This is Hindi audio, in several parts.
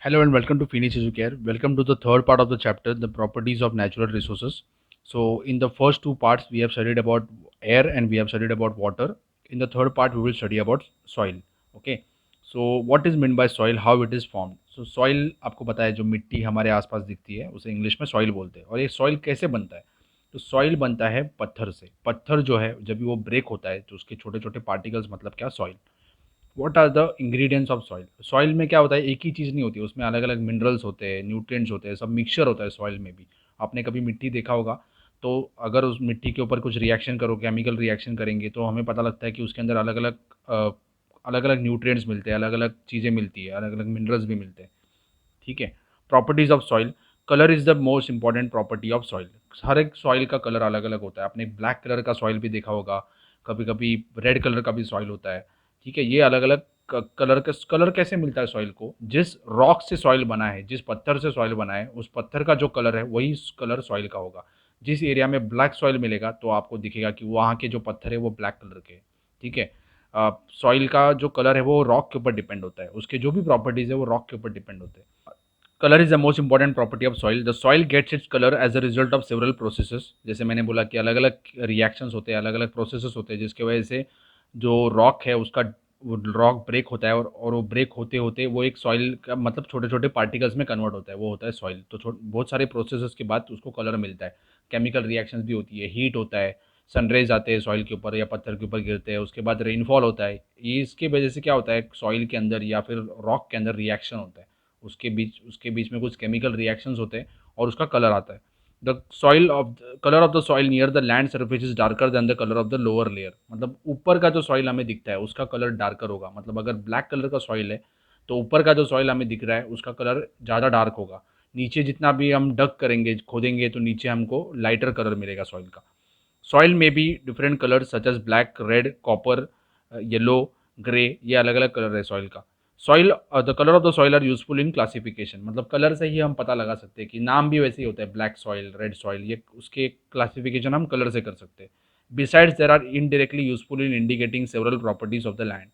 Hello and welcome to Phoenix Educare. Welcome to the third part of the chapter, the properties of natural resources. So, in the first two parts, we have studied about air and we have studied about water. In the third part, we will study about soil. Okay. So, what is meant by soil? How it is formed? So, soil आपको पता है जो मिट्टी हमारे आसपास दिखती है उसे इंग्लिश में सॉइल बोलते हैं और ये सॉइल कैसे बनता है? तो सॉइल बनता है पत्थर से। पत्थर जो है जब भी वो ब्रेक होता है तो उसके छोटे छोटे पार्टिकल्स मतलब क्या soil. What are the ingredients of soil. Soil में क्या होता है, एक ही चीज़ नहीं होती, उसमें अलग अलग मिनरल्स होते हैं, न्यूट्रिएंट्स होते हैं, सब मिक्सचर होता है सॉइल में भी। आपने कभी मिट्टी देखा होगा, तो अगर उस मिट्टी के ऊपर कुछ रिएक्शन करो, केमिकल रिएक्शन करेंगे, तो हमें पता लगता है कि उसके अंदर अलग अलग न्यूट्रिएंट्स मिलते हैं, अलग अलग चीज़ें मिलती है, अलग अलग मिनरल्स भी मिलते हैं। ठीक है। Properties of soil. Colour is the most important property of soil. हर एक सॉइल का कलर अलग अलग होता है। आपने ब्लैक कलर का सॉइल भी देखा होगा, कभी कभी रेड कलर का भी सॉइल होता है। ठीक है, ये अलग अलग कलर कैसे मिलता है सॉइल को, जिस रॉक से सॉइल बना है, जिस पत्थर से सॉइल बना है, उस पत्थर का जो कलर है वही कलर सॉइल का होगा। जिस एरिया में ब्लैक सॉइल मिलेगा तो आपको दिखेगा कि वहाँ के जो पत्थर है वो ब्लैक कलर के हैं। ठीक है। सॉइल का जो कलर है वो रॉक के ऊपर डिपेंड होता है, उसके जो भी प्रॉपर्टीज़ है वो रॉक के ऊपर डिपेंड होते हैं। Colour is the most important property of soil. The soil gets its colour as a result of several processes. जैसे मैंने बोला कि अलग अलग रिएक्शंस होते हैं, अलग अलग प्रोसेसेस होते हैं, जिसकी वजह से जो रॉक है उसका रॉक ब्रेक होता है और वो ब्रेक होते होते वो एक सॉइल का मतलब छोटे छोटे पार्टिकल्स में कन्वर्ट होता है, वो होता है सॉइल। तो बहुत सारे प्रोसेसेस के बाद उसको कलर मिलता है। केमिकल रिएक्शंस भी होती है, हीट होता है, सनरेज आते हैं सॉइल के ऊपर या पत्थर के ऊपर गिरते हैं, उसके बाद रेनफॉल होता है। ये इसके वजह से क्या होता है, सॉइल के अंदर या फिर रॉक के अंदर रिएक्शन होता है, उसके बीच में कुछ केमिकल रिएक्शंस होते हैं और उसका कलर आता है। The soil of colour of the soil near the land surface is darker then the colour of the lower layer. मतलब ऊपर का जो सॉइल हमें दिखता है उसका कलर डार्कर होगा। मतलब अगर ब्लैक कलर का सॉइल है तो ऊपर का जो सॉइल हमें दिख रहा है उसका कलर ज़्यादा डार्क होगा। नीचे जितना भी हम डग करेंगे, खोदेंगे, तो नीचे हमको लाइटर कलर मिलेगा सॉइल का। सॉइल में भी different colour such as black, red, copper, yellow, grey, ये अलग अलग कलर है सॉइल का। Soil the colour of the soil are useful in classification. मतलब कलर से ही हम पता लगा सकते हैं कि नाम भी वैसे ही होता है, ब्लैक सॉइल, रेड सॉइल, ये उसके क्लासिफिकेशन हम कलर से कर सकते हैं। Besides there are indirectly useful in indicating several properties of the land.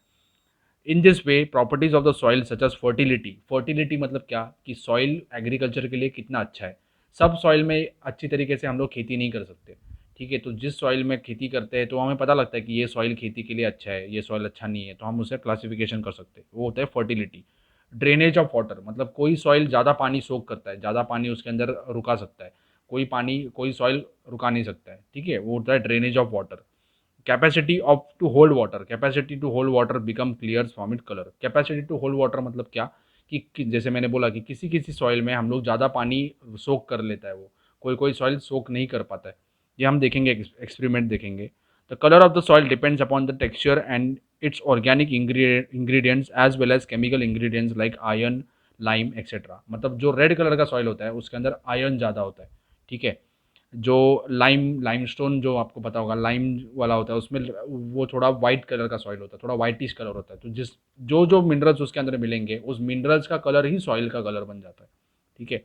In this way properties of the soil such as fertility. Fertility मतलब क्या, कि सॉइल एग्रीकल्चर के लिए कितना अच्छा है। सब सॉइल में अच्छी तरीके से हम लोग खेती नहीं कर सकते। ठीक है, तो जिस सॉइल में खेती करते हैं तो हमें पता लगता है कि ये सॉइल खेती के लिए अच्छा है, ये सॉइल अच्छा नहीं है, तो हम उसे क्लासिफिकेशन कर सकते हैं, वो होता है फर्टिलिटी। ड्रेनेज ऑफ वाटर, मतलब कोई सॉइल ज़्यादा पानी सोख करता है, ज़्यादा पानी उसके अंदर रुका सकता है, कोई सॉइल रुका नहीं सकता है। ठीक है, वो होता है drainage of water. Capacity of to hold water, capacity to hold water become clear from it colour. Capacity to hold water मतलब क्या, कि जैसे मैंने बोला कि किसी किसी सॉइल में हम लोग ज़्यादा पानी सोख कर लेता है, वो कोई कोई सॉइल सोख नहीं कर पाता है। ये हम देखेंगे, एक्सपेरिमेंट देखेंगे। The colour of the soil depends upon the texture and its organic ingredients as well as chemical ingredients like iron, lime etcetera. मतलब जो रेड कलर का सॉइल होता है उसके अंदर आयरन ज़्यादा होता है। ठीक है। जो लाइमस्टोन जो आपको पता होगा, लाइम वाला होता है, उसमें वो थोड़ा वाइट कलर का सॉइल होता है, थोड़ा वाइटिश कलर होता है। तो जो जो मिनरल्स उसके अंदर मिलेंगे, उस मिनरल्स का कलर ही सॉइल का कलर बन जाता है। ठीक है।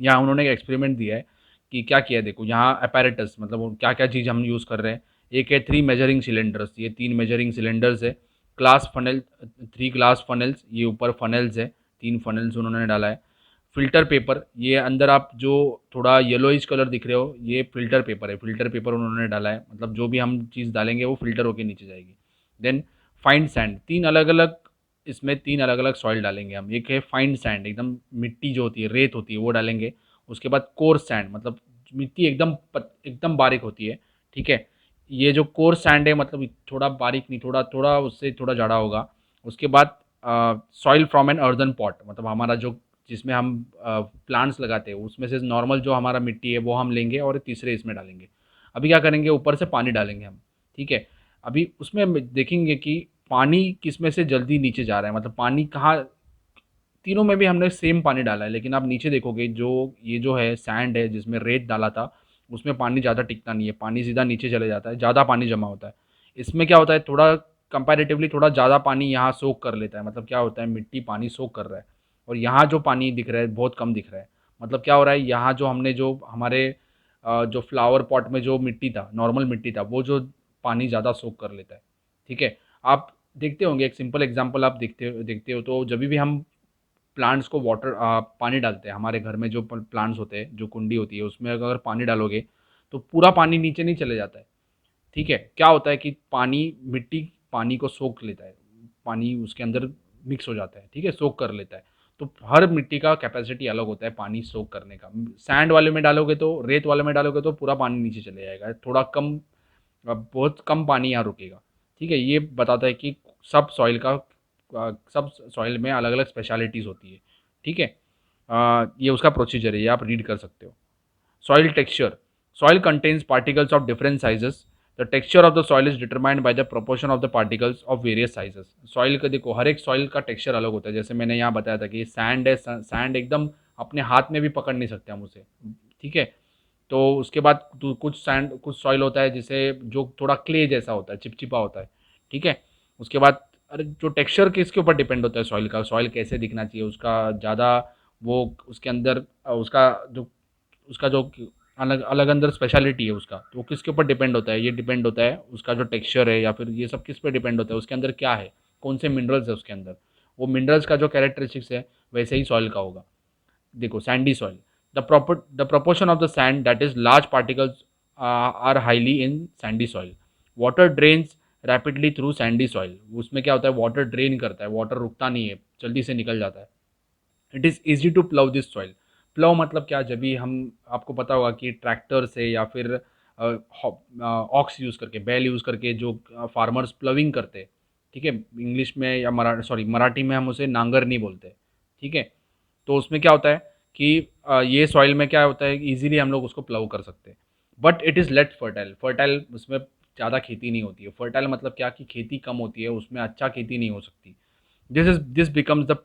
यहाँ उन्होंने एक एक्सपेरिमेंट दिया है कि क्या किया है, देखो यहाँ अपैरेटस, मतलब वो क्या क्या चीज़ हम यूज़ कर रहे हैं। एक है 3 मेजरिंग सिलेंडर्स, ये 3 मेजरिंग सिलेंडर्स है। ग्लास फनल, 3 ग्लास फनल्स, ये ऊपर फनल्स है, 3 फनल्स उन्होंने डाला है। फ़िल्टर पेपर, ये अंदर आप जो थोड़ा येलोइश कलर दिख रहे हो, ये फ़िल्टर पेपर है, फ़िल्टर पेपर उन्होंने डाला है। मतलब जो भी हम चीज़ डालेंगे वो फ़िल्टर होके नीचे जाएगी। देन फाइन सैंड, 3 अलग अलग, इसमें 3 अलग अलग सॉइल डालेंगे हम। एक है फाइन सैंड, एकदम मिट्टी जो होती है, रेत होती है, वो डालेंगे। उसके बाद कोर्स सैंड, मतलब मिट्टी एकदम बारीक होती है। ठीक है। ये जो कोर्स सैंड है मतलब थोड़ा बारीक नहीं, थोड़ा थोड़ा उससे थोड़ा जाड़ा होगा। उसके बाद soil from an earthen pot, मतलब हमारा जो जिसमें हम प्लांट्स लगाते हैं उसमें से नॉर्मल जो हमारा मिट्टी है वो हम लेंगे और तीसरे इसमें डालेंगे। अभी क्या करेंगे, ऊपर से पानी डालेंगे हम। ठीक है। अभी उसमें हम देखेंगे कि पानी किस में से जल्दी नीचे जा रहा है, मतलब पानी कहाँ, तीनों में भी हमने सेम पानी डाला है, लेकिन आप नीचे देखोगे जो ये जो है सैंड है जिसमें रेत डाला था, उसमें पानी ज़्यादा टिकता नहीं है, पानी सीधा नीचे चले जाता है, ज़्यादा पानी जमा होता है। इसमें क्या होता है, थोड़ा कंपैरेटिवली थोड़ा ज़्यादा पानी यहाँ सोख कर लेता है। मतलब क्या होता है, मिट्टी पानी सोख कर रहा है और यहाँ जो पानी दिख रहा है बहुत कम दिख रहा है। मतलब क्या हो रहा है, यहाँ जो हमने जो हमारे जो फ्लावर पॉट में जो मिट्टी था, नॉर्मल मिट्टी था, वो जो पानी ज़्यादा सोख कर लेता है। ठीक है। आप देखते होंगे, एक सिंपल एग्जांपल आप देखते देखते हो, तो जब भी हम प्लांट्स को पानी डालते हैं, हमारे घर में जो प्लांट्स होते हैं, जो कुंडी होती है उसमें अगर पानी डालोगे तो पूरा पानी नीचे नहीं चले जाता है। ठीक है, क्या होता है कि मिट्टी पानी को सोख लेता है, पानी उसके अंदर मिक्स हो जाता है, ठीक है, सोख कर लेता है। तो हर मिट्टी का कैपेसिटी अलग होता है पानी सोख करने का। सैंड वाले में डालोगे तो, रेत वाले में डालोगे तो पूरा पानी नीचे चले जाएगा, थोड़ा कम, बहुत कम पानी यहाँ रुकेगा। ठीक है, ये बताता है कि सब सॉइल में अलग अलग स्पेशलिटीज़ होती है। ठीक है, ये उसका प्रोसीजर है, ये आप रीड कर सकते हो। Soil texture. Soil contains particles of different sizes. The texture of the soil is determined by the proportion of the particles of various sizes. Soil का देखो, हर एक सॉइल का टेक्सचर अलग होता है। जैसे मैंने यहाँ बताया था कि सैंड है, सैंड एकदम अपने हाथ में भी पकड़ नहीं सकते हम उसे। ठीक है, तो उसके बाद कुछ सॉइल होता है जिसे, जो थोड़ा क्ले जैसा होता है, चिपचिपा होता है। ठीक है, उसके बाद अरे जो टेक्सचर किसके ऊपर डिपेंड होता है सॉइल का, सॉइल कैसे दिखना चाहिए उसका, ज़्यादा वो उसके अंदर उसका जो अलग अलग अंदर स्पेशलिटी है उसका, तो वो किसके ऊपर डिपेंड होता है, ये डिपेंड होता है उसका जो टेक्सचर है, या फिर ये सब किस पे डिपेंड होता है, उसके अंदर क्या है, कौन से मिनरल्स है उसके अंदर। वो मिनरल्स का जो कैरेक्टरिस्टिक्स है वैसे ही सॉइल का होगा। देखो, sandy soil, the proportion of the sand that is large particles are highly in sandy soil. Water drains rapidly through sandy soil. उसमें क्या होता है, वाटर ड्रेन करता है, वाटर रुकता नहीं है, जल्दी से निकल जाता है। It is easy to plough this soil. Plough मतलब क्या, जब भी हम, आपको पता होगा कि ट्रैक्टर से या फिर ऑक्स यूज़ करके, बैल यूज़ करके जो फार्मर्स प्लविंग करते हैं। ठीक है, इंग्लिश में या मराठी में हम उसे नांगर नहीं बोलते। ठीक है, तो उसमें क्या होता है कि ये सॉइल में क्या होता है, इजीली हम लोग उसको प्लव कर सकते हैं। But it is less fertile, fertile उसमें ज़्यादा खेती नहीं होती है। फर्टाइल मतलब क्या, कि खेती कम होती है उसमें, अच्छा खेती नहीं हो सकती। This becomes the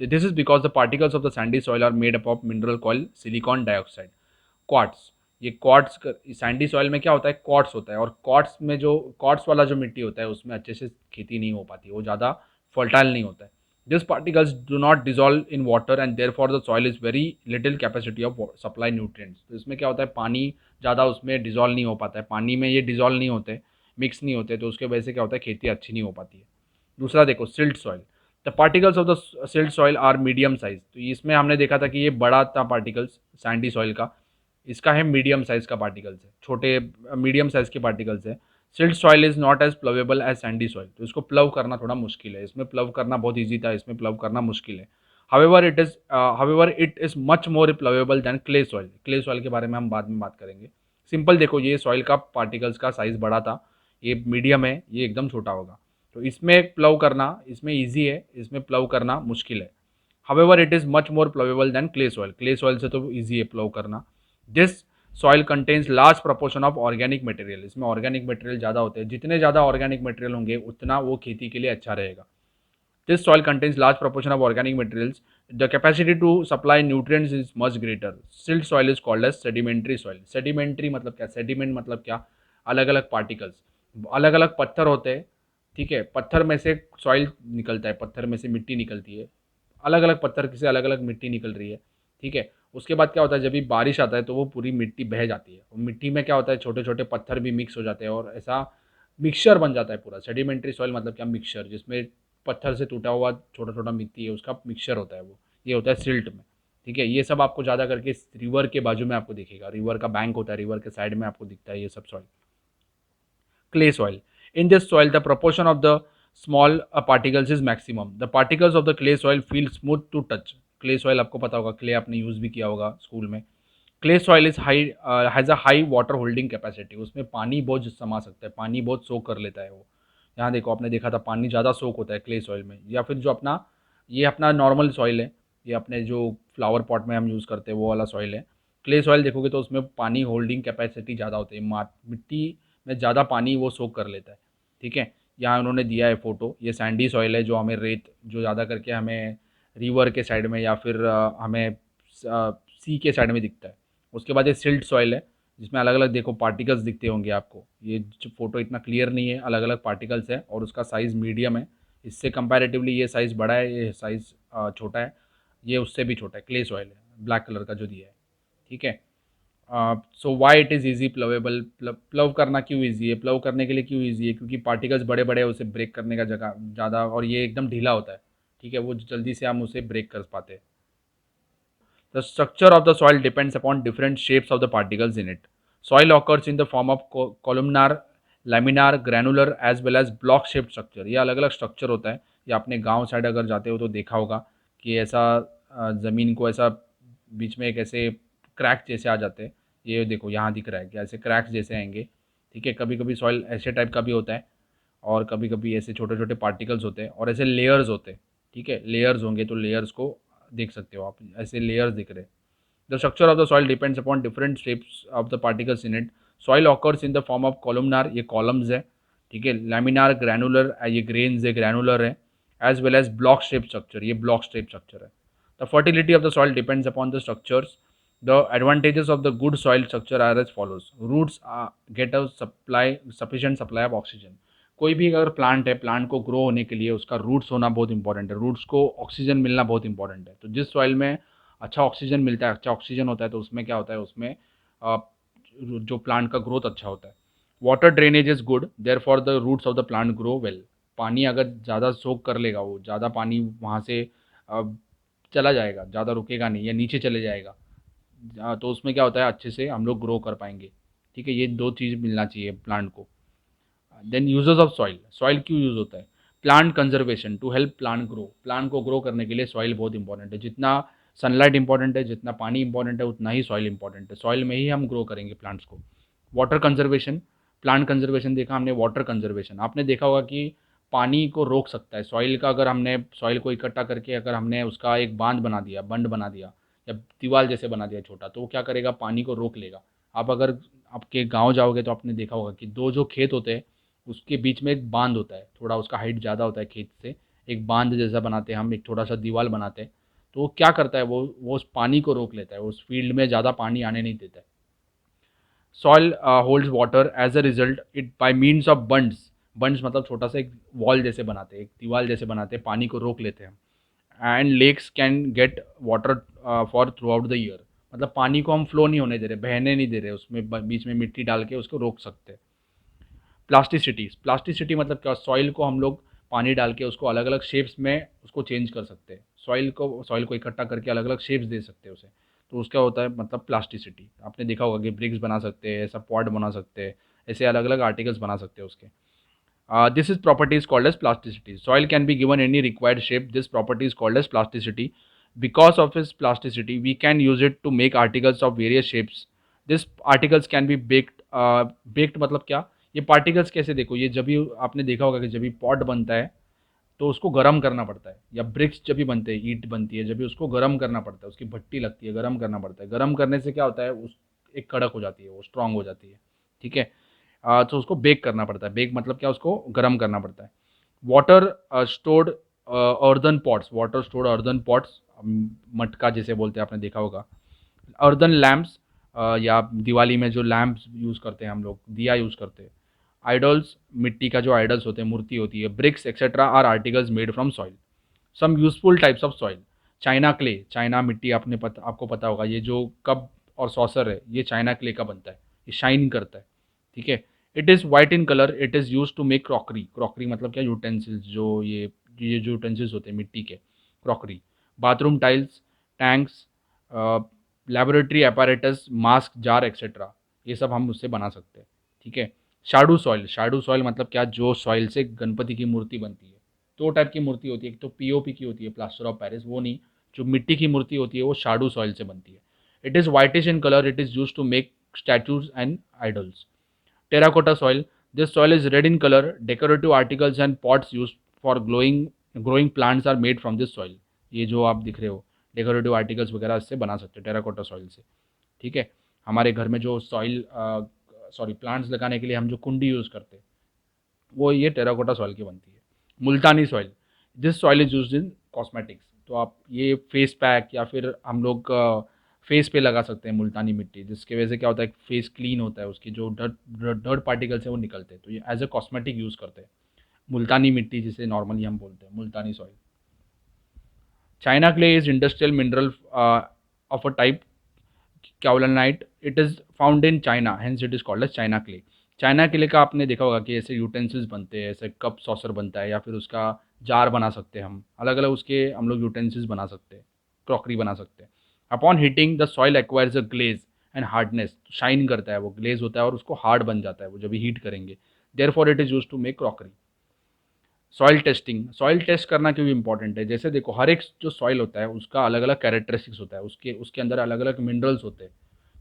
this is because the particles of the sandy soil are made up of mineral called silicon dioxide, quartz. ये क्वार्ट्स, सैंडी सॉइल में क्या होता है, क्वार्ट्स होता है, और क्वार्ट्स में जो क्वार्ट्स वाला जो मिट्टी होता है उसमें अच्छे से खेती नहीं हो पाती, वो ज़्यादा फर्टाइल नहीं होता है। This particles do not dissolve in water and therefore the soil is very little capacity of supply nutrients. तो इसमें क्या होता है, पानी ज़्यादा उसमें डिजॉल्व नहीं हो पाता है, पानी में ये डिजॉल्व नहीं होते, मिक्स नहीं होते, तो उसके वजह से क्या होता है, खेती अच्छी नहीं हो पाती है। दूसरा देखो, silt soil. The particles of the silt soil are medium size. तो इसमें हमने देखा था कि ये बड़ा था पार्टिकल्स सैंडी सॉइल का, इसका है मीडियम साइज का पार्टिकल्स है, छोटे मीडियम साइज के पार्टिकल्स है। Silt soil is not as ploughable as sandy soil. तो इसको प्लव करना थोड़ा मुश्किल है, इसमें प्लव करना बहुत ईजी था, इसमें प्लव करना मुश्किल है। However it is much more ploughable than clay soil. Clay soil के बारे में हम बाद में बात करेंगे। सिंपल देखो, ये सॉइल का पार्टिकल्स का साइज बड़ा था, ये मीडियम है, ये एकदम छोटा होगा। तो इसमें प्लव करना, इसमें ईजी है, इसमें प्लव करना मुश्किल है। However it is much more ploughable than clay soil. Clay soil से तो ईजी है प्लव करना। This soil contains large proportion of organic material. इसमें ऑर्गेनिक मटेरियल ज़्यादा होते हैं, जितने ज़्यादा ऑर्गेनिक मटेरियल होंगे उतना वो खेती के लिए अच्छा रहेगा। This soil contains large proportion of organic materials, the capacity to supply nutrients is much greater. Silt soil is called as sedimentary soil. Sedimentary मतलब क्या, सेडिमेंट मतलब क्या, अलग अलग पार्टिकल्स, अलग अलग पत्थर होते हैं। ठीक है, पत्थर में से सॉइल निकलता है, पत्थर में से मिट्टी निकलती है, अलग अलग पत्थर से अलग अलग मिट्टी निकल रही है। ठीक है, उसके बाद क्या होता है, जब भी बारिश आता है तो वो पूरी मिट्टी बह जाती है, और मिट्टी में क्या होता है, छोटे छोटे पत्थर भी मिक्स हो जाते हैं, और ऐसा मिक्सचर बन जाता है पूरा। सेडिमेंट्री सॉइल मतलब क्या, मिक्सचर, जिसमें पत्थर से टूटा हुआ छोटा छोटा मिट्टी है उसका मिक्सचर होता है वो, ये होता है सिल्ट में। ठीक है, ये सब आपको ज़्यादा करके रिवर के बाजू में आपको दिखेगा, रिवर का बैंक होता है, रिवर के साइड में आपको दिखता है ये सब soil. clay soil. In this soil, the proportion of the small particles is maximum. The particles of the clay soil feel smooth to touch. Clay soil आपको पता होगा, clay आपने यूज़ भी किया होगा स्कूल में। Clay soil is high has a high water holding capacity. उसमें पानी बहुत समा सकता है, पानी बहुत सोख कर लेता है वो। यहाँ देखो, आपने देखा था पानी ज़्यादा सोख होता है क्ले सॉइल में। या फिर जो अपना, ये अपना नॉर्मल सॉइल है, ये अपने जो फ्लावर पॉट में हम यूज़ करते हैं वो वाला सॉइल है। क्ले सॉइल देखोगे तो उसमें पानी होल्डिंग कैपेसिटी ज़्यादा होती है, मिट्टी में ज़्यादा पानी वो सोख कर लेता है। ठीक है, यहाँ उन्होंने दिया है फोटो, ये सैंडी सॉइल है, जो हमें रेत, जो ज़्यादा करके हमें रिवर के साइड में या फिर हमें सी के साइड में दिखता है। उसके बाद ये सिल्ट सॉइल है, जिसमें अलग अलग देखो पार्टिकल्स दिखते होंगे आपको। ये जो फोटो इतना क्लियर नहीं है, अलग अलग पार्टिकल्स है, और उसका साइज़ मीडियम है। इससे कंपैरेटिवली ये साइज़ बड़ा है, ये साइज़ छोटा है, ये उससे भी छोटा है। क्ले सॉइल है, ब्लैक कलर का जो दिया है। ठीक है, so why it is easy ploughable. Plough करना क्यों ईजी है, प्लव करने के लिए क्यों ईजी है, क्योंकि पार्टिकल्स बड़े बड़े हैं, उसे ब्रेक करने का जगह ज़्यादा, और ये एकदम ढीला होता है। ठीक है, वो जल्दी से हम उसे ब्रेक कर पाते हैं। The structure of the soil depends upon different shapes of the particles in it. Soil occurs in the form of columnar, laminar, granular as well as block shaped structure. ये अलग अलग स्ट्रक्चर होता है। ये आपने गांव साइड अगर जाते हो तो देखा होगा कि ऐसा ज़मीन को ऐसा बीच में एक ऐसे क्रैक जैसे आ जाते हैं। ये देखो यहाँ दिख रहा है कि ऐसे क्रैक्स जैसे आएंगे। ठीक है, कभी कभी सॉइल ऐसे टाइप का भी होता है और कभी कभी ऐसे छोटे छोटे पार्टिकल्स होते हैं और ऐसे लेयर्स होते हैं। ठीक है, लेयर्स होंगे तो लेयर्स को देख सकते हो आप, ऐसे लेयर्स दिख रहे हैं। The structure of the soil depends upon different shapes of the particles in it. Soil occurs in the form of columnar, ये कॉलम्स है। ठीक है, लैमिनार, ग्रैनुलर, ये ग्रेन्स है, ग्रैनुलर है। As well as block shape structure, ये ब्लॉक शेप स्ट्रक्चर है। The fertility of the soil depends upon the structures. The advantages of the good soil structure are as follows. Roots get a supply sufficient supply of oxygen. कोई भी अगर प्लांट है, प्लांट को ग्रो होने के लिए उसका रूट्स होना बहुत इंपॉर्टेंट है। रूट्स को ऑक्सीजन मिलना बहुत इंपॉर्टेंट है। तो जिस सॉइल में अच्छा ऑक्सीजन मिलता है, अच्छा ऑक्सीजन होता है, तो उसमें क्या होता है, उसमें अ, जो प्लांट का ग्रोथ अच्छा होता है। Water drainage is good, therefore the roots of the plant grow well. पानी अगर ज़्यादा सोक कर लेगा, वो ज़्यादा पानी वहाँ से अ, चला जाएगा, ज़्यादा रुकेगा नहीं या नीचे चले जाएगा, तो उसमें क्या होता है, अच्छे से हम लोग ग्रो कर पाएंगे। ठीक है, ये दो चीज़ मिलना चाहिए प्लांट को। Then uses of soil, soil क्यों यूज़ होता है? Plant conservation, to help plant grow. Plant को ग्रो करने के लिए सॉइल बहुत इंपॉर्टेंट है। जितना सनलाइट इंपॉर्टेंट है, जितना पानी इंपॉर्टेंट है, उतना ही सॉइल इंपॉर्टेंट है। सॉइल में ही हम ग्रो करेंगे प्लांट्स को। वाटर कंजर्वेशन, प्लांट कंजर्वेशन देखा हमने। वाटर कंजर्वेशन आपने देखा होगा कि पानी को रोक सकता है सॉइल का। अगर हमने सॉइल को इकट्ठा करके अगर हमने उसका एक बांध बना दिया, बंड बना दिया या दीवार जैसे बना दिया छोटा, तो वो क्या करेगा, पानी को रोक लेगा। आप अगर आपके गांव जाओगे तो आपने देखा होगा कि दो जो खेत होते हैं उसके बीच में एक बांध होता है, थोड़ा उसका हाइट ज़्यादा होता है खेत से। एक बांध जैसा बनाते हैं हम, एक थोड़ा सा दीवार बनाते हैं। तो वो क्या करता है, वो उस पानी को रोक लेता है, उस फील्ड में ज़्यादा पानी आने नहीं देता है। Soil holds water, as a result it by means of bunds. Bunds मतलब छोटा सा एक वॉल जैसे बनाते हैं, एक दीवार जैसे बनाते हैं, पानी को रोक लेते हैं। And lakes can get water for throughout the year. मतलब पानी को हम फ्लो नहीं होने दे रहे, बहने नहीं दे रहे, उसमें बीच में मिट्टी डाल के उसको रोक सकते हैं। प्लास्टिसिटी, प्लास्टिसिटी मतलब क्या, सॉइल को हम लोग पानी डाल के उसको अलग अलग शेप्स में उसको चेंज कर सकते हैं। सॉइल को इकट्ठा करके अलग अलग शेप्स दे सकते हैं उसे। तो उसका होता है मतलब प्लास्टिसिटी। आपने देखा होगा कि ब्रिक्स बना सकते हैं, ऐसा पॉट बना सकते हैं, ऐसे अलग अलग आर्टिकल्स बना सकते हैं उसके। This is property is called as plasticity. Soil can be given any required shape. This property is called as plasticity. Because of its plasticity, we can use it to make articles of various shapes. This articles can be baked. Baked मतलब क्या? ये पार्टिकल्स कैसे, देखो ये जब भी आपने देखा होगा कि जब भी पॉट बनता है तो उसको गर्म करना पड़ता है, या ब्रिक्स जब भी बनते हैं, ईंट बनती है, जब भी उसको गर्म करना पड़ता है, उसकी भट्टी लगती है, गर्म करना पड़ता है। गर्म करने से क्या होता है, उस एक कड़क हो जाती है, वो स्ट्रांग हो जाती है। ठीक है, तो उसको बेक करना पड़ता है। बेक मतलब क्या, उसको गर्म करना पड़ता है। Water stored earthen pots, water stored earthen pots, मटका जैसे बोलते हैं, आपने देखा होगा। अर्दन लैम्प्स, या दिवाली में जो लैम्प्स यूज़ करते हैं हम लोग, दिया यूज़ करते हैं। आइडल्स, मिट्टी का जो आइडल्स होते हैं, मूर्ति होती है। Bricks etcetera are articles made from soil. Some useful types of soil. China clay, china मिट्टी, आपको पता होगा, ये जो कप और सॉसर है, ये चाइना क्ले का बनता है। ये शाइन करता है। ठीक है, it is white in colour, it is use to make crockery. Crockery मतलब क्या, यूटेंसिल्स, जो ये जो यूटेंसिल्स होते हैं मिट्टी के, crockery. Bathroom tiles, tanks, laboratory apparatus, mask, jar etcetera, ये सब हम उससे बना सकते हैं। ठीक है, शाडू सॉइल, शाडू सॉइल मतलब क्या, जो सॉइल से गणपति की मूर्ति बनती है। दो टाइप की मूर्ति होती है, एक तो पीओपी की होती है, प्लास्टर ऑफ पेरिस, वो नहीं, जो मिट्टी की मूर्ति होती है वो शाडू सॉइल से बनती है। It is whitish in colour, it is use to make statues and idols. Terracotta soil, this soil is red in colour, decorative articles and pots use for growing plants are made from this soil. ये जो आप दिख रहे हो, डेकोरेटिव आर्टिकल्स वगैरह इससे बना सकते हैं टेराकोटा सॉइल से। ठीक है, हमारे घर में जो प्लांट्स लगाने के लिए हम जो कुंडी यूज़ करते हैं, वो ये टेराकोटा सॉइल की बनती है। Multani soil, this soil is use in cosmetics. तो आप ये फेस पैक या फिर हम लोग फेस पे लगा सकते हैं मुल्तानी मिट्टी, जिसकी वजह से क्या होता है, फेस क्लीन होता है, उसकी जो डर्ट पार्टिकल्स हैं वो निकलते हैं। तो ये एज ए कॉस्मेटिक यूज़ करते हैं मुल्तानी मिट्टी, जिसे नॉर्मली हम बोलते हैं Multani soil. China clay is industrial mineral of a type kaolinite, it is found in China, hence it is called as China clay. China clay का आपने देखा होगा कि ऐसे यूटेंसिल्स बनते हैं, ऐसे कप सॉसर बनता है, या फिर उसका जार बना सकते हैं, हम अलग अलग उसके हम लोग यूटेंसिल्स बना सकते हैं, क्रॉकरी बना सकते हैं। Upon heating the soil acquires a glaze and hardness, shine करता है, वो ग्लेज होता है और उसको हार्ड बन जाता है वो जब भी हीट करेंगे। Therefore it is use to make crockery. Soil testing, soil test करना क्यों इंपॉर्टेंट है? जैसे देखो, हर एक जो सॉइल होता है उसका अलग अलग कैरेक्टरिस्टिक्स होता है, उसके उसके अंदर अलग अलग मिनरल्स होते हैं।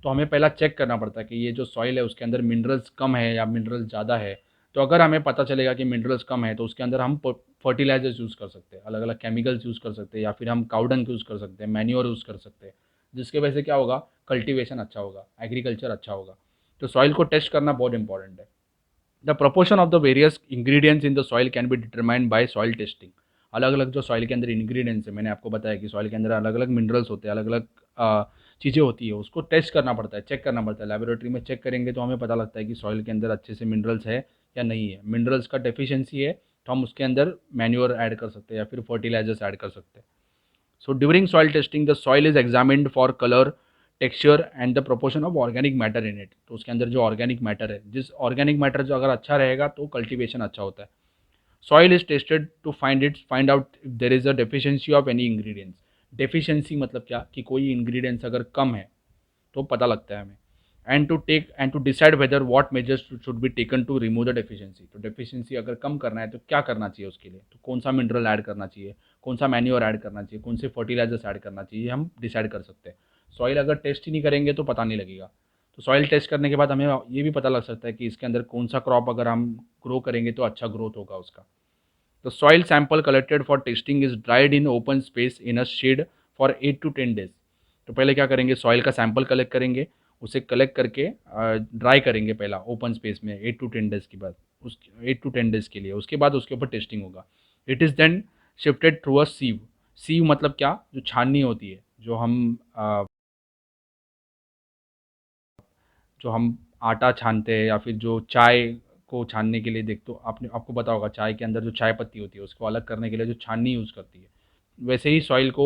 तो हमें पहला चेक करना पड़ता है कि ये जो सॉइल है उसके अंदर मिनरल्स कम है या मिनरल्स ज़्यादा है। तो अगर हमें पता चलेगा कि मिनरल्स कम है तो उसके अंदर हम फर्टिलाइजर्स यूज़ कर सकते हैं, अलग अलग केमिकल्स यूज़ कर सकते हैं, या फिर हम काउडंग यूज़ कर सकते हैं, मैन्योर यूज़ कर सकते हैं, जिसके वजह से क्या होगा, कल्टीवेशन अच्छा होगा, एग्रीकल्चर अच्छा होगा। तो सॉइल को टेस्ट करना बहुत इंपॉर्टेंट है। The proportion of the various ingredients in the soil can be determined by soil testing. अलग अलग जो सॉइल के अंदर इंग्रेडिएंट्स है, मैंने आपको बताया कि सॉइल के अंदर अलग अलग मिनरल्स होते हैं, अलग अलग चीज़ें होती है, उसको टेस्ट करना पड़ता है, चेक करना पड़ता है। लेबोरेटरी में चेक करेंगे तो हमें पता लगता है कि सॉइल के अंदर अच्छे से मिनरल्स है या नहीं है। मिनरल्स का डेफिशिएंसी है तो हम उसके अंदर मैन्योर ऐड कर सकते हैं या फिर फर्टिलाइजर्स ऐड कर सकते हैं। So during soil testing, the soil is examined for color, texture and the proportion of organic matter in it. तो उसके अंदर जो ऑर्गेनिक मैटर है, जिस ऑर्गेनिक मैटर जो अगर अच्छा रहेगा तो कल्टीवेशन अच्छा होता है। Soil is tested to find out if there is a deficiency of any ingredients. Deficiency मतलब क्या, कि कोई इंग्रेडिएंट्स अगर कम है तो पता लगता है हमें। And to decide whether what measures should be taken to remove the deficiency. तो डेफिशिएंसी अगर कम करना है तो क्या करना चाहिए उसके लिए, तो कौन सा मिनरल ऐड करना चाहिए, कौन सा मैन्योर ऐड करना चाहिए, कौन से फर्टिलाइजर्स ऐड करना चाहिए, हम डिसाइड कर सकते हैं। सॉइल अगर टेस्ट ही नहीं करेंगे तो पता नहीं लगेगा। तो सॉइल टेस्ट करने के बाद हमें ये भी पता लग सकता है कि इसके अंदर कौन सा क्रॉप अगर हम ग्रो करेंगे तो अच्छा ग्रोथ होगा उसका। The soil sample collected for testing is dried in open space in a shade for 8 to 10 days। तो पहले क्या करेंगे, सॉइल का सैंपल कलेक्ट करेंगे, उसे कलेक्ट करके ड्राई करेंगे पहला ओपन स्पेस में 8 to 10 डेज के बाद, उस 8 to 10 डेज के लिए। उसके बाद उसके ऊपर टेस्टिंग होगा। It is then shifted through a sieve. Sieve मतलब क्या, जो छाननी होती है, जो हम आटा छानते हैं या फिर जो चाय को छानने के लिए, देख तो आपने आपको पता होगा चाय के अंदर जो चाय पत्ती होती है उसको अलग करने के लिए जो छाननी यूज़ करती है, वैसे ही सॉइल को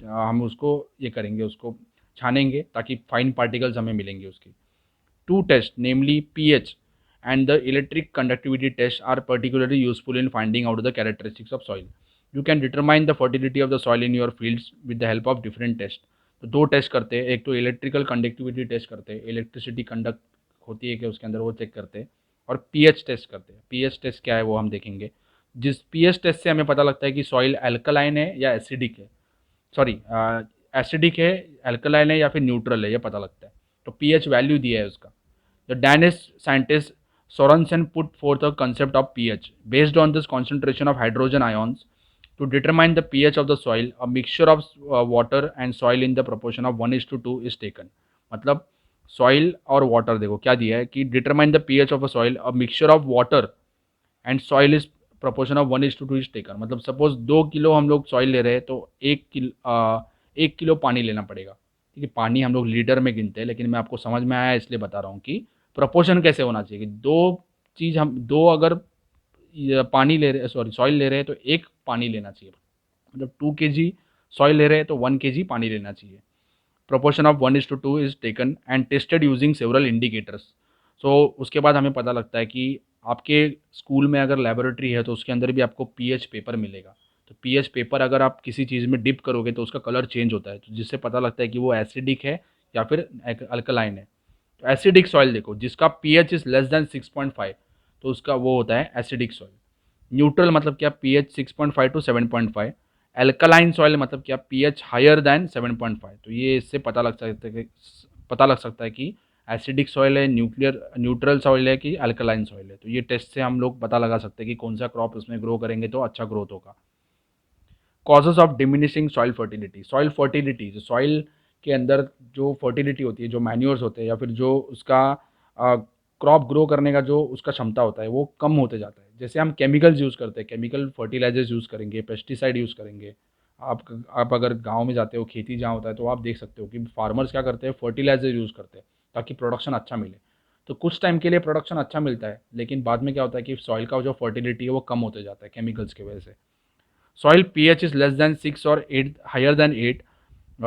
हम उसको ये करेंगे, उसको छानेंगे ताकि फाइन पार्टिकल्स हमें मिलेंगे उसके। Two tests, namely pH and the electric conductivity test, are particularly useful in finding out the characteristics of soil. You can determine the fertility of the soil in your fields with the help of different tests. तो दो टेस्ट करते हैं, एक तो इलेक्ट्रिकल कंडक्टिविटी टेस्ट करते हैं, इलेक्ट्रिसिटी कंडक्ट होती है कि उसके अंदर, वो चेक करते हैं। और पीएच टेस्ट करते हैं। पीएच टेस्ट क्या है वो हम देखेंगे। जिस पीएच टेस्ट से हमें पता लगता है कि सॉइल अल्कलाइन है या एसिडिक है, सॉरी एसिडिक है, अल्कलाइन है या फिर न्यूट्रल है, ये पता लगता है। तो पीएच वैल्यू दिया है उसका। The Danish scientist Sorensen put forth a concept of pH. Based on this concentration of hydrogen ions, to determine the pH of the soil, a mixture of water and soil in the proportion of 1:2 is taken. मतलब सॉइल और वाटर, देखो क्या दिया है कि determine the pH of a soil, a mixture of water and soil is proportion of 1:2 is taken. मतलब सपोज 2 किलो हम लोग सॉइल ले रहे हैं तो 1 किलो पानी लेना पड़ेगा। ठीक है, पानी हम लोग लीटर में गिनते हैं, लेकिन मैं आपको समझ में आया इसलिए बता रहा हूँ कि प्रोपोर्शन कैसे होना चाहिए कि दो चीज़, हम दो अगर पानी ले रहे, सॉरी सॉइल ले रहे हैं तो एक पानी लेना चाहिए। मतलब 2 kg सॉइल ले रहे हैं तो 1 kg पानी लेना चाहिए। Proportion of 1:2 is taken and tested using several indicators. So उसके बाद हमें पता लगता है कि आपके स्कूल में अगर लेबोरेटरी है तो उसके अंदर भी आपको पीएच पेपर मिलेगा। तो पीएच पेपर अगर आप किसी चीज़ में डिप करोगे तो उसका कलर चेंज होता है, तो जिससे पता लगता है कि वो एसिडिक है या फिर अल्कलाइन है। तो एसिडिक सॉइल देखो, जिसका पीएच इज लेस देन 6.5, तो उसका वो होता है एसिडिक सॉइल। न्यूट्रल मतलब क्या, पीएच 6.5 to 7.5। एल्कलाइन सॉइल मतलब क्या, पीएच हायर दैन 7.5। तो ये इससे पता लग सकता है कि एसिडिक सॉइल है, न्यूट्रल सॉइल है कि अल्कलाइन सॉइल है। तो ये टेस्ट से हम लोग पता लगा सकते हैं कि कौन सा क्रॉप उसमें ग्रो करेंगे तो अच्छा ग्रोथ होगा। Causes of diminishing soil fertility. Soil fertility, जो सॉइल के अंदर जो फर्टिलिटी होती है, जो मैन्योर्स होते हैं या फिर जो उसका क्रॉप ग्रो करने का जो उसका क्षमता होता है वो कम होते जाता है। जैसे हम केमिकल्स यूज़ करते हैं, केमिकल फर्टिलाइजर्स यूज़ करेंगे, पेस्टिसाइड यूज़ करेंगे। आप अगर गांव में जाते हो, खेती जहाँ होता है, तो आप देख सकते हो कि फार्मर्स क्या करते हैं, फर्टिलाइजर यूज़ करते हैं ताकि प्रोडक्शन अच्छा मिले। तो कुछ टाइम के लिए प्रोडक्शन अच्छा मिलता है, लेकिन बाद में क्या होता है कि सॉइल का जो फर्टिलिटी है वो कम होते जाता है केमिकल्स की वजह से। Soil pH is less than 6 और 8 हायर देन 8।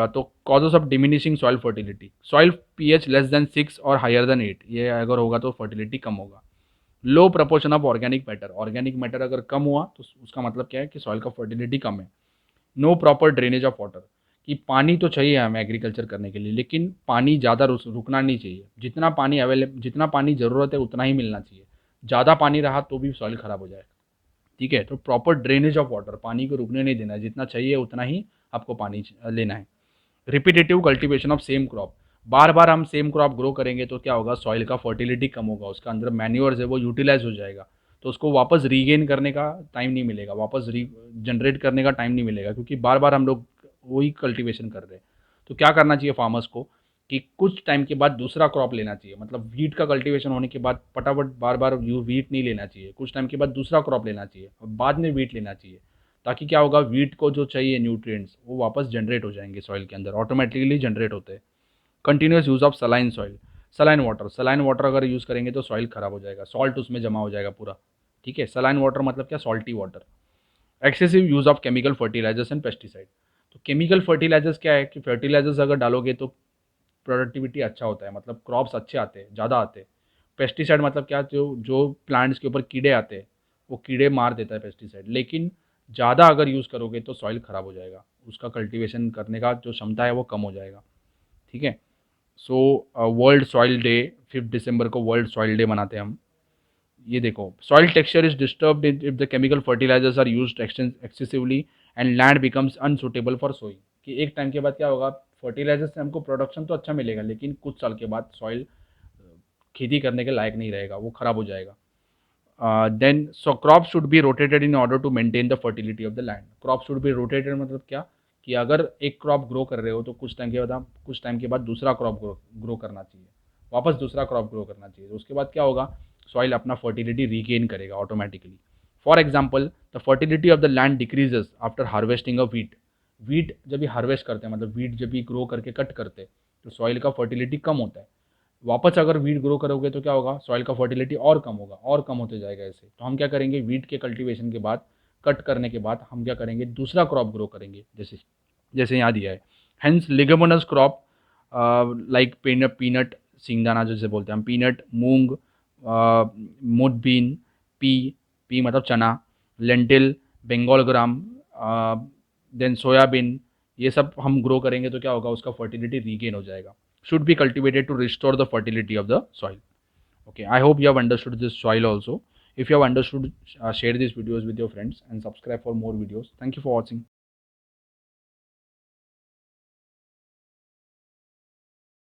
तो causes of diminishing soil fertility, soil pH less than 6 और हायर देन 8, ये अगर होगा तो फर्टिलिटी कम होगा। लो प्रपोर्शन ऑफ ऑर्गेनिक मैटर अगर कम हुआ तो उसका मतलब क्या है कि सॉइल का फर्टिलिटी कम है। No proper drainage of water, कि पानी तो चाहिए हमें एग्रीकल्चर करने के लिए, लेकिन पानी ज़्यादा रुकना नहीं चाहिए। जितना पानी ज़रूरत है उतना ही मिलना चाहिए। ज़्यादा पानी रहा तो भी सॉइल ख़राब हो जाएगा। ठीक है, तो प्रॉपर ड्रेनेज ऑफ वाटर, पानी को रुकने नहीं देना है, जितना चाहिए उतना ही आपको पानी लेना है। Repetitive cultivation of same crop, बार बार हम सेम क्रॉप ग्रो करेंगे तो क्या होगा, सॉइल का फर्टिलिटी कम होगा, उसका अंदर मैन्योर्स है वो यूटिलाइज हो जाएगा, तो उसको वापस रीगेन करने का टाइम नहीं मिलेगा, वापस री जनरेट करने का टाइम नहीं मिलेगा, क्योंकि बार बार हम लोग वही कल्टीवेशन कर रहे हैं। तो क्या करना चाहिए फार्मर्स को, कि कुछ टाइम के बाद दूसरा क्रॉप लेना चाहिए। मतलब वीट का कल्टीवेशन होने के बाद फटाफट बार बार यू वीट नहीं लेना चाहिए, कुछ टाइम के बाद दूसरा क्रॉप लेना चाहिए और बाद में वीट लेना चाहिए। ताकि क्या होगा, वीट को जो चाहिए न्यूट्रिएंट्स वो वापस जनरेट हो जाएंगे, सॉइल के अंदर ऑटोमेटिकली जनरेट होते हैं। Continuous use of saline soil, saline water अगर यूज़ करेंगे तो सॉइल खराब हो जाएगा, सॉल्ट उसमें जमा हो जाएगा पूरा। ठीक है, सलाइन वाटर मतलब क्या, salty water. Excessive use of chemical fertilisers and pesticide, तो केमिकल फर्टिलाइजर्स क्या है कि फर्टिलाइजर्स अगर डालोगे तो प्रोडक्टिविटी अच्छा होता है, मतलब क्रॉप्स अच्छे आते हैं, ज़्यादा आते हैं। पेस्टिसाइड मतलब क्या, जो जो प्लांट्स के ऊपर कीड़े आते हैं वो कीड़े मार देता है पेस्टिसाइड, लेकिन ज़्यादा अगर यूज़ करोगे तो सॉइल ख़राब हो जाएगा, उसका कल्टीवेशन करने का जो क्षमता है वो कम हो जाएगा। ठीक है, सो वर्ल्ड सॉइल डे, 5 दिसंबर को वर्ल्ड सॉइल डे मनाते हैं हम। ये देखो, soil texture is disturbed if the chemical fertilisers are used excessively and land becomes unsuitable for sowing, कि एक टाइम के बाद क्या होगा, फर्टिलाइजर से हमको प्रोडक्शन तो अच्छा मिलेगा, लेकिन कुछ साल के बाद सॉइल खेती करने के लायक नहीं रहेगा, वो खराब हो जाएगा। Then so crop should be rotated in order to maintain the fertility of the land. Crop should be rotated मतलब क्या, कि अगर एक क्रॉप ग्रो कर रहे हो तो कुछ टाइम के बाद दूसरा क्रॉप ग्रो करना चाहिए, वापस दूसरा क्रॉप ग्रो करना चाहिए, तो उसके बाद क्या होगा, सॉइल अपना फर्टिलिटी रीगेन करेगा automatically. For example, the fertility of the land decreases after harvesting of wheat. Wheat जब भी हार्वेस्ट करते हैं, मतलब वीट जब भी ग्रो करके कट करते हैं, तो सॉइल का फर्टिलिटी कम होता है। वापस अगर वीट ग्रो करोगे तो क्या होगा, सॉइल का फर्टिलिटी और कम होगा, और कम होते जाएगा ऐसे। तो हम क्या करेंगे, वीट के कल्टीवेशन के बाद, कट करने के बाद हम क्या करेंगे, दूसरा क्रॉप ग्रो करेंगे, जैसे जैसे यहाँ दिया है। हेंस लिगेमिनस क्रॉप लाइक पीनट, सिंगदाना जैसे बोलते हैं हम, पीनट, मूंग, मुड बीन, पी, पी मतलब चना, लेंटिल, बंगाल ग्राम, देन सोयाबीन, ये सब हम ग्रो करेंगे तो क्या होगा, उसका फर्टिलिटी रीगेन हो जाएगा। Should be cultivated to restore the fertility of the soil. Okay, I hope you have understood this soil also. If you have understood, share these videos with your friends and subscribe for more videos. Thank you for watching.